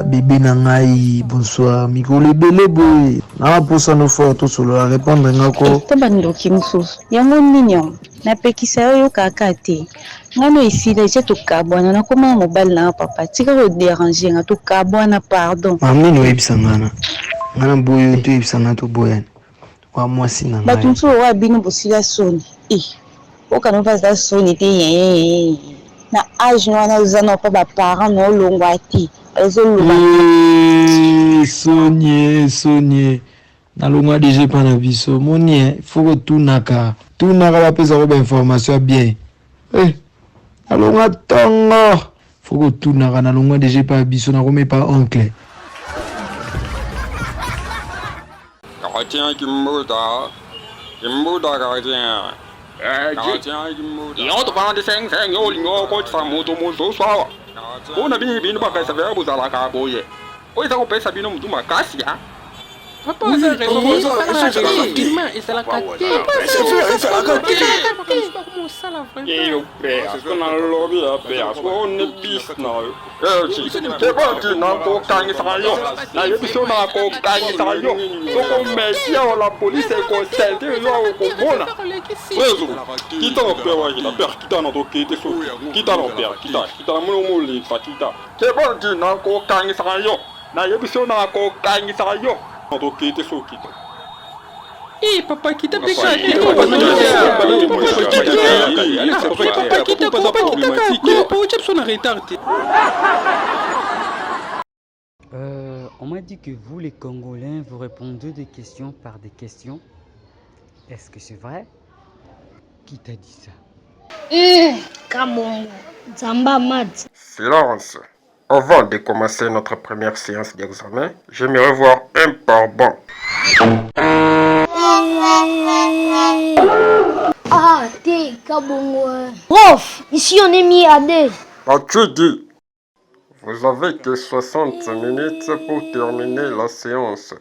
bébé Nangaï, bonsoir. Miko le belé boy. Na posa no fo to solo a répondre ngako. Tabando kimsusu. Yango ninyo. Na pekisa yo kaka te. Ngano isida je to kabwana na koma mobile na papa. Tika ko déranger nga to kabwana pardon. Mamni no ibsangana. Ngana boyo to ibsanga to boyan. Wa mwasi na ngai. Batumso wa bino bosila soni. Okano fasa soni te na âge wana uzana pa ba parents no longwa ti. Sonye. Na longwa déjà pas na biso. Moni faut que tout naka ba pesa ko ba information bien. Na longwa tongo. Faut que tout naka na longwa déjà pas biso na ko me pas oncle. Gardien Kimboda gardien. Et on te parle de 5 yo lingo ko tsa moto mozo swa. Ona bini ba pesa vya buzala ka boye. O isa ko pesa bino mtu makasi ya. Papa, c'est la Eh papa kita peka on m'a dit que vous les Congolais vous répondez des questions par des questions. Est-ce que c'est vrai? Qui t'a dit ça? Kabongo, Zamba Mat. Silence. Avant de commencer notre première séance d'examen, j'aimerais voir un pardon. Ah, t'es Kabongo. Prof, ici on est mis à deux. As-tu dit? Vous avez que 60 minutes pour terminer la séance.